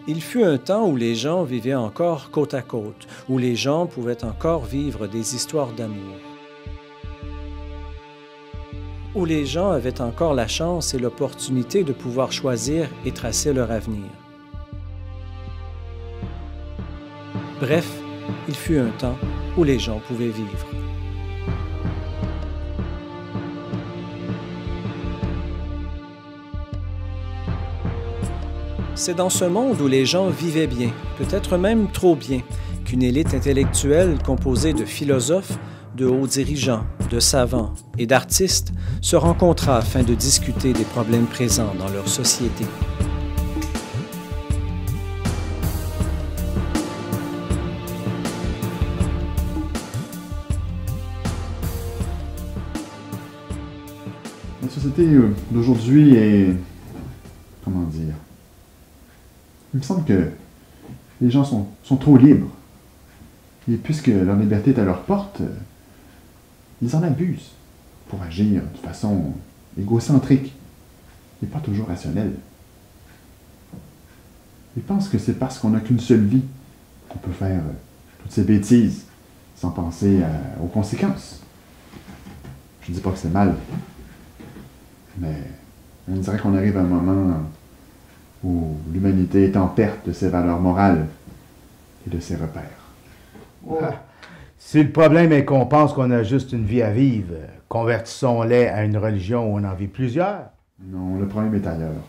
Il fut un temps où les gens vivaient encore côte à côte, où les gens pouvaient encore vivre des histoires d'amour, où les gens avaient encore la chance et l'opportunité de pouvoir choisir et tracer leur avenir. Bref, il fut un temps où les gens pouvaient vivre. C'est dans ce monde où les gens vivaient bien, peut-être même trop bien, qu'une élite intellectuelle composée de philosophes, de hauts dirigeants, de savants et d'artistes se rencontra afin de discuter des problèmes présents dans leur société. La société d'aujourd'hui est... comment dire? Il me semble que les gens sont trop libres. Et puisque leur liberté est à leur porte, ils en abusent pour agir de façon égocentrique et pas toujours rationnelle. Ils pensent que c'est parce qu'on n'a qu'une seule vie qu'on peut faire toutes ces bêtises sans penser aux conséquences. Je ne dis pas que c'est mal, mais on dirait qu'on arrive à un moment où l'humanité est en perte de ses valeurs morales et de ses repères. Oh. Si le problème est qu'on pense qu'on a juste une vie à vivre, convertissons-les à une religion où on en vit plusieurs. Non, le problème est ailleurs.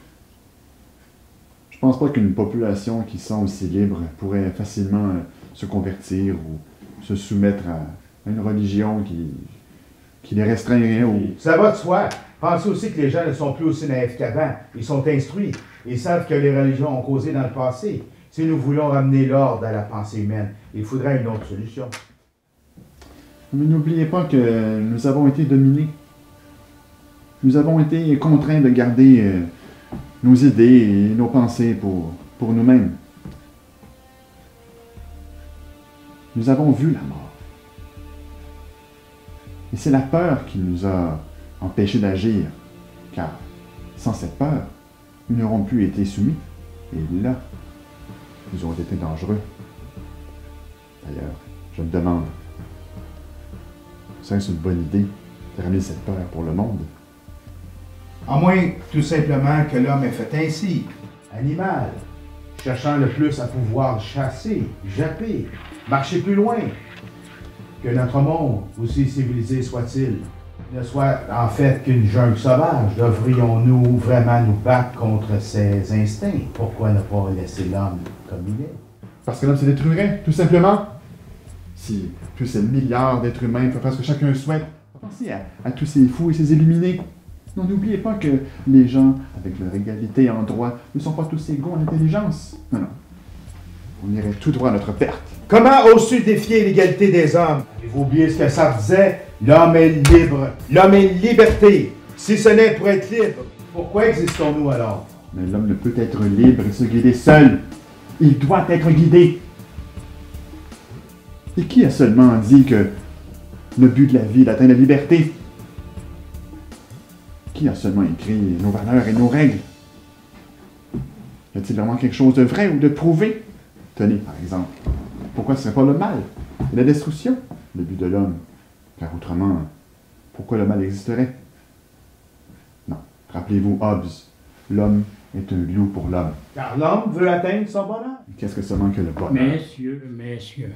Je pense pas qu'une population qui sent aussi libre pourrait facilement se convertir ou se soumettre à une religion qui les restreindrait ou... Ça va de soi. Pensez aussi que les gens ne sont plus aussi naïfs qu'avant. Ils sont instruits. Ils savent que les religions ont causé dans le passé. Si nous voulons ramener l'ordre à la pensée humaine, il faudrait une autre solution. Mais n'oubliez pas que nous avons été dominés. Nous avons été contraints de garder nos idées et nos pensées pour nous-mêmes. Nous avons vu la mort. Et c'est la peur qui nous a empêchés d'agir, car sans cette peur, nous n'aurons plus été soumis. Et là, nous aurons été dangereux. D'ailleurs, je me demande, serait-ce une bonne idée de ramener cette peur pour le monde? À moins tout simplement que l'homme est fait ainsi, animal, cherchant le plus à pouvoir chasser, japper, marcher plus loin, que notre monde, aussi civilisé soit-il, ne soit en fait qu'une jungle sauvage. Devrions-nous vraiment nous battre contre ses instincts? Pourquoi ne pas laisser l'homme comme il est? Parce que l'homme se détruirait, tout simplement. Si tous ces milliards d'êtres humains peuvent faire ce que chacun souhaite, pensez à tous ces fous et ces illuminés. Non, n'oubliez pas que les gens, avec leur égalité en droit, ne sont pas tous égaux en intelligence. Non, non. On irait tout droit à notre perte. Comment oses-tu défier l'égalité des hommes? Avez-vous oublié ce que ça disait? L'homme est libre. L'homme est liberté. Si ce n'est pour être libre, pourquoi existons-nous alors? Mais l'homme ne peut être libre et se guider seul. Il doit être guidé. Et qui a seulement dit que le but de la vie est d'atteindre la liberté? Qui a seulement écrit nos valeurs et nos règles? Y a-t-il vraiment quelque chose de vrai ou de prouvé? Tenez, par exemple, pourquoi ce ne serait pas le mal et la destruction, le but de l'homme? Car autrement, pourquoi le mal existerait? Non, rappelez-vous Hobbes, l'homme est un loup pour l'homme. Car l'homme veut atteindre son bonheur. Qu'est-ce que seulement que le bonheur? Messieurs,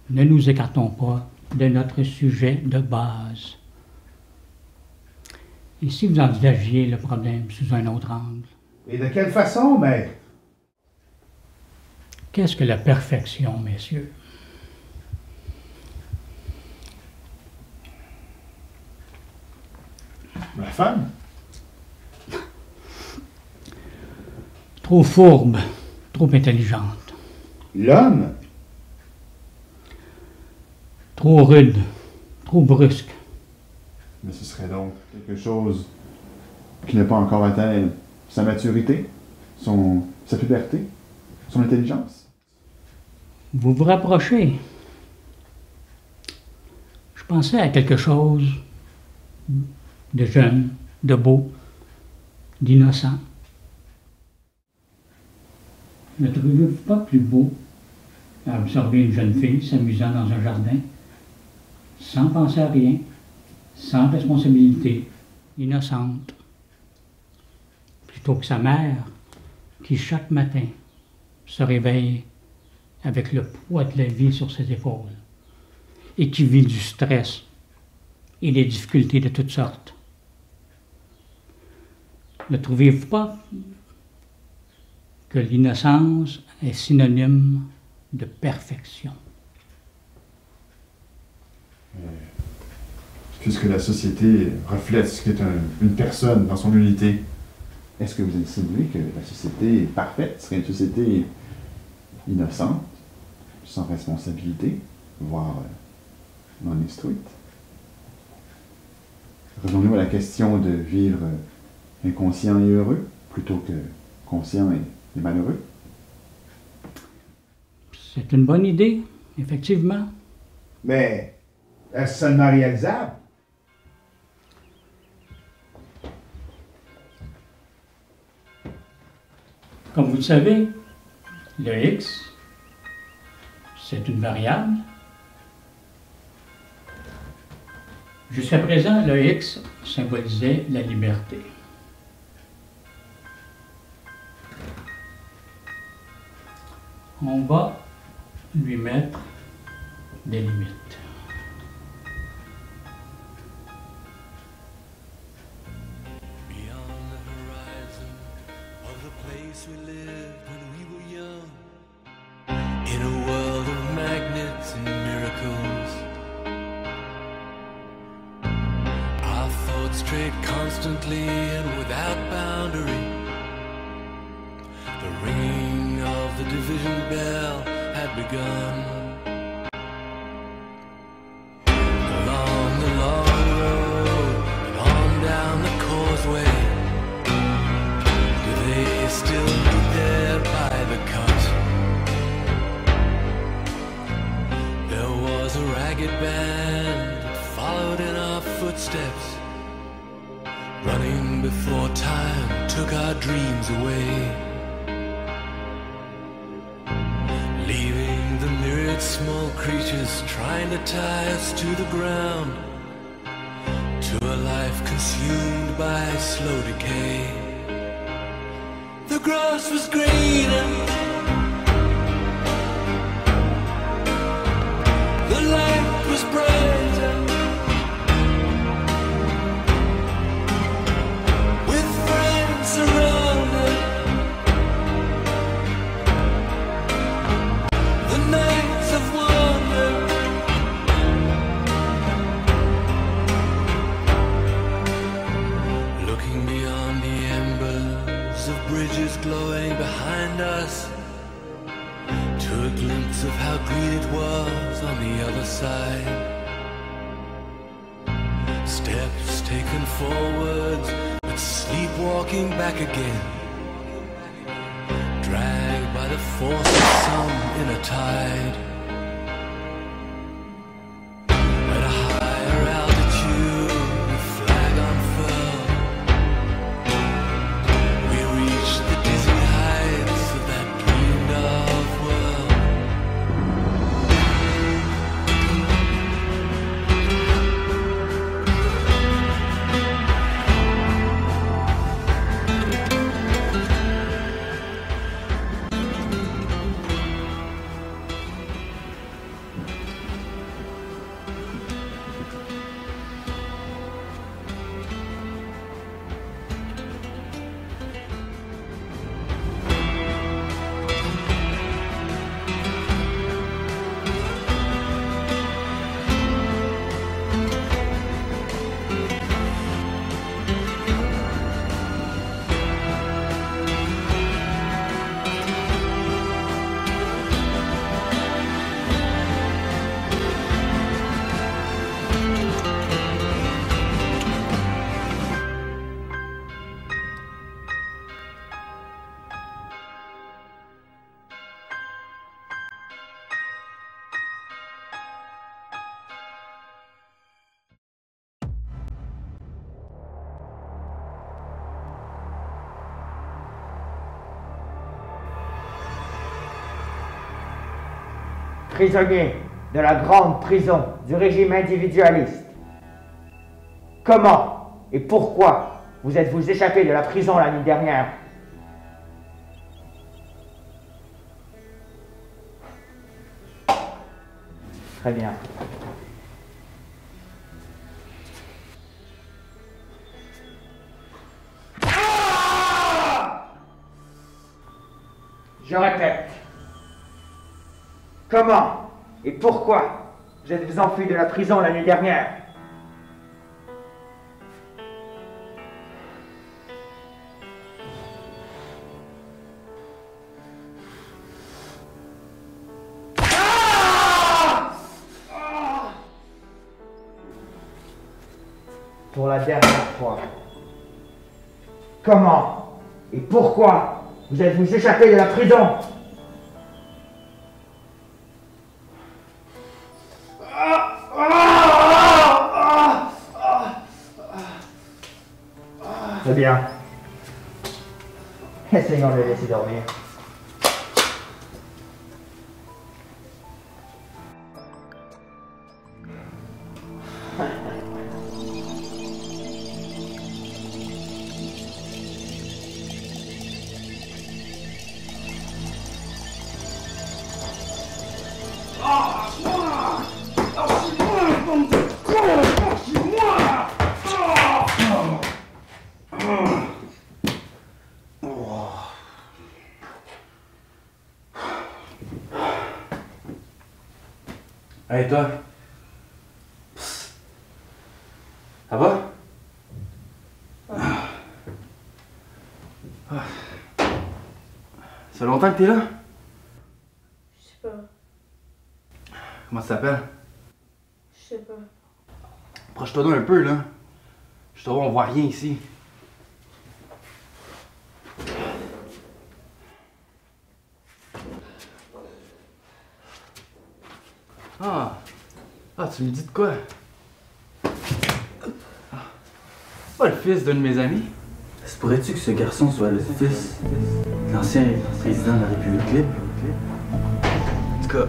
ne nous écartons pas de notre sujet de base. Et si vous envisagiez le problème sous un autre angle? Et de quelle façon, maître? Qu'est-ce que la perfection, messieurs? La femme? Trop fourbe, trop intelligente. L'homme? Trop rude, trop brusque. Mais ce serait donc quelque chose qui n'a pas encore atteint sa maturité, sa puberté, son intelligence. Vous vous rapprochez. Je pensais à quelque chose de jeune, de beau, d'innocent. Ne trouvez-vous pas plus beau à observer une jeune fille s'amusant dans un jardin, sans penser à rien, sans responsabilité, innocente, plutôt que sa mère qui, chaque matin, se réveille avec le poids de la vie sur ses épaules et qui vit du stress et des difficultés de toutes sortes. Ne trouvez-vous pas que l'innocence est synonyme de perfection? Puisque la société reflète ce qu'est une personne dans son unité, est-ce que vous insinuez que la société parfaite serait une société innocente, sans responsabilité, voire non instruite? Revenons-nous à la question de vivre inconscient et heureux, plutôt que conscient et malheureux. C'est une bonne idée, effectivement. Mais est-ce seulement réalisable? Comme vous le savez, le X, c'est une variable. Jusqu'à présent, le X symbolisait la liberté. On va lui mettre des limites. We lived when we were young, in a world of magnets and miracles. Our thoughts strayed constantly and without boundary. The ringing of the division bell had begun. Along the long road and on down the causeway, they still be there by the cut. There was a ragged band that followed in our footsteps, running before time took our dreams away, leaving the myriad small creatures trying to tie us to the ground, to a life consumed by slow decay. The grass was greener, the light was brighter, with friends around it. The nights of wonder, looking beyond the embers of bridges glowing behind us, to a glimpse of how green it was on the other side. Steps taken forwards, but sleepwalking back again, dragged by the force of some inner tide. At a higher altitude, the flag unfurled, the dizzy heights of that dreamed of world. prisonnier de la grande prison du régime individualiste. Comment et pourquoi vous êtes-vous échappé de la prison la nuit dernière? Très bien. Je répète. Comment et pourquoi vous êtes-vous enfui de la prison la nuit dernière? Pour la dernière fois. Comment et pourquoi vous êtes-vous échappé de la prison? Très bien. Essayons de le laisser dormir. Hey toi. Psst. Ça va? Ça fait longtemps que t'es là? Je sais pas. Comment ça s'appelle? Je sais pas. Approche-toi donc un peu là. Je te vois, on voit rien ici. Ah, tu me dis de quoi? C'est pas le fils d'un de mes amis? Se pourrait-tu que ce garçon soit le fils de l'ancien président de la République libre? En tout cas,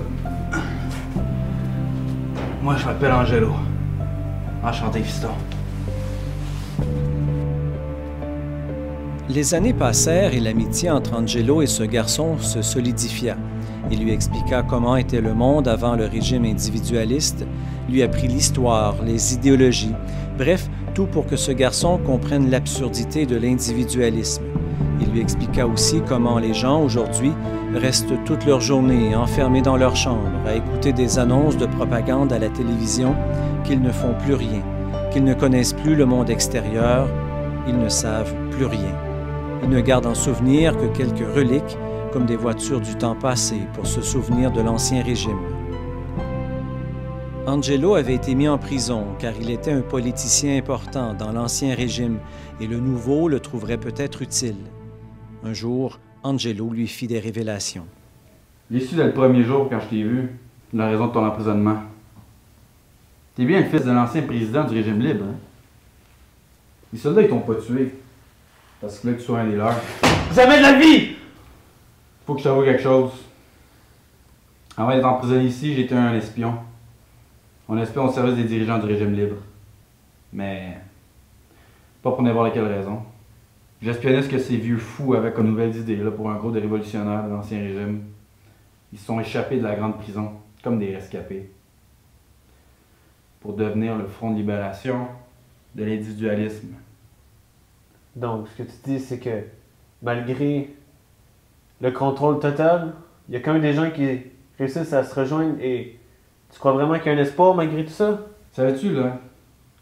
moi je m'appelle Angelo. Enchanté, fiston. Les années passèrent et l'amitié entre Angelo et ce garçon se solidifia. Il lui expliqua comment était le monde avant le régime individualiste, lui apprit l'histoire, les idéologies, bref, tout pour que ce garçon comprenne l'absurdité de l'individualisme. Il lui expliqua aussi comment les gens, aujourd'hui, restent toute leur journée enfermés dans leur chambre à écouter des annonces de propagande à la télévision, qu'ils ne font plus rien, qu'ils ne connaissent plus le monde extérieur, ils ne savent plus rien. Ils ne gardent en souvenir que quelques reliques, comme des voitures du temps passé, pour se souvenir de l'ancien régime. Angelo avait été mis en prison car il était un politicien important dans l'ancien régime et le nouveau le trouverait peut-être utile. Un jour, Angelo lui fit des révélations. J'ai su dès le premier jour quand je t'ai vu, la raison de ton emprisonnement. T'es bien le fils de l'ancien président du régime libre, hein? Les soldats, ils t'ont pas tué. Parce que là, tu sois un des leurs. Jamais de la vie! Faut que je t'avoue quelque chose. Avant d'être emprisonné ici, j'étais un espion. Un espion au service des dirigeants du régime libre. Mais pas pour n'importe quelle raison. J'espionnais ce que ces vieux fous avaient comme nouvelles idées là, pour un groupe de révolutionnaires de l'ancien régime. Ils se sont échappés de la grande prison, comme des rescapés. Pour devenir le front de libération de l'individualisme. Donc, ce que tu dis, c'est que malgré le contrôle total, il y a quand même des gens qui réussissent à se rejoindre et tu crois vraiment qu'il y a un espoir malgré tout ça? Savais-tu, là,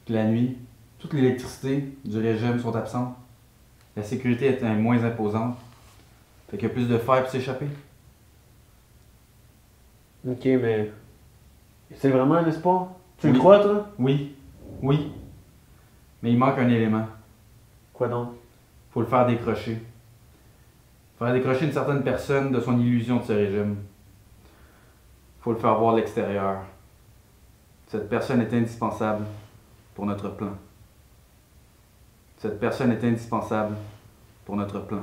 que la nuit, toute l'électricité du régime sont absentes? La sécurité est moins imposante. Fait qu'il y a plus de fer pour s'échapper. Ok, mais c'est vraiment un espoir? Tu Oui. le crois, toi? Oui, oui. Mais il manque un élément. Quoi donc? Faut le faire décrocher. Faire décrocher une certaine personne de son illusion de ce régime. Faut le faire voir de l'extérieur. Cette personne est indispensable pour notre plan. Cette personne est indispensable pour notre plan.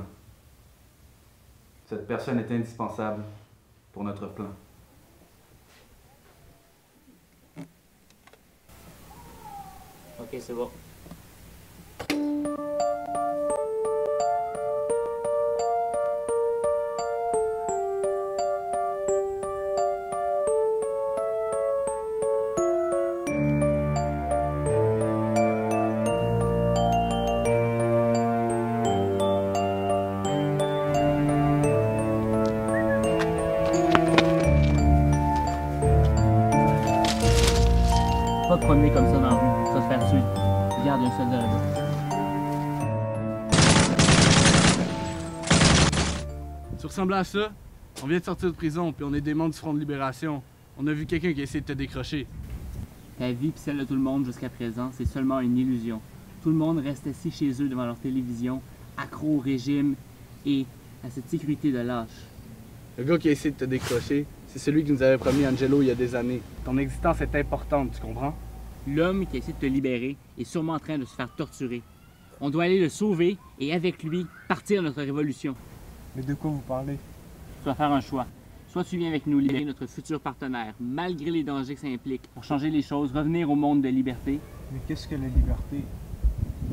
Cette personne est indispensable pour notre plan. Ok, c'est bon. Pas te promener comme ça dans la rue, ça va te faire tuer. Regarde, un soldat là-bas. Tu ressembles à ça? On vient de sortir de prison, puis on est des membres du Front de Libération. On a vu quelqu'un qui a essayé de te décrocher. Ta vie et celle de tout le monde jusqu'à présent, c'est seulement une illusion. Tout le monde reste assis chez eux devant leur télévision, accro au régime et à cette sécurité de lâche. Le gars qui a essayé de te décrocher, c'est celui qui nous avait promis Angelo il y a des années. Ton existence est importante, tu comprends? L'homme qui a essayé de te libérer est sûrement en train de se faire torturer. On doit aller le sauver et avec lui, partir notre révolution. Mais de quoi vous parlez? Tu dois faire un choix. Soit tu viens avec nous libérer notre futur partenaire, malgré les dangers que ça implique, pour changer les choses, revenir au monde de liberté. Mais qu'est-ce que la liberté?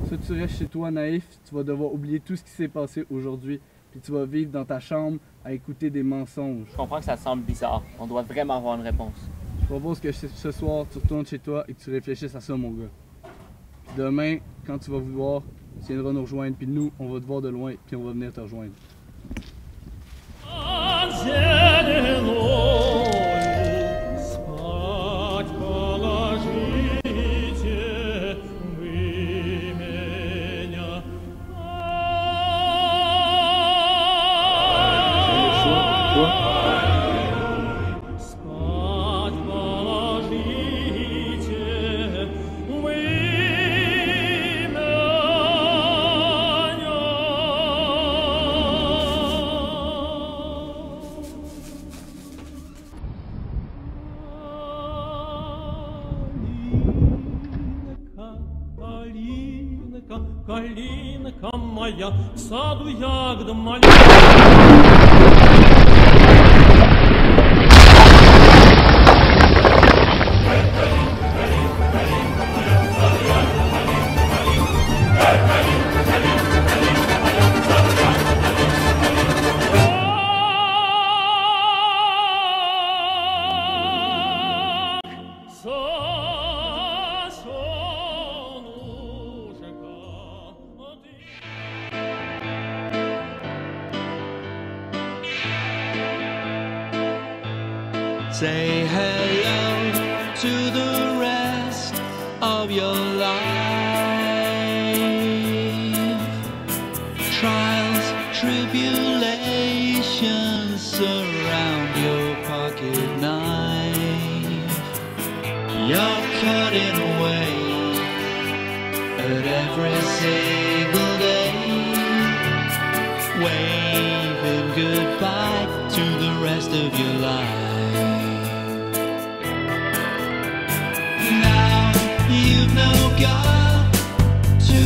Soit tu restes chez toi naïf, tu vas devoir oublier tout ce qui s'est passé aujourd'hui, puis tu vas vivre dans ta chambre à écouter des mensonges. Je comprends que ça te semble bizarre. On doit vraiment avoir une réponse. Je propose que ce soir, tu retournes chez toi et que tu réfléchisses à ça, mon gars. Puis demain, quand tu vas vouloir, tu viendras nous rejoindre, puis nous, on va te voir de loin, puis on va venir te rejoindre. Калинка моя, в саду ягода моя. Say hello to the rest of your life. Trials, tribulations surround your pocket knife. You're cutting away at every single day, waving goodbye to the rest of your life. Now you've no God to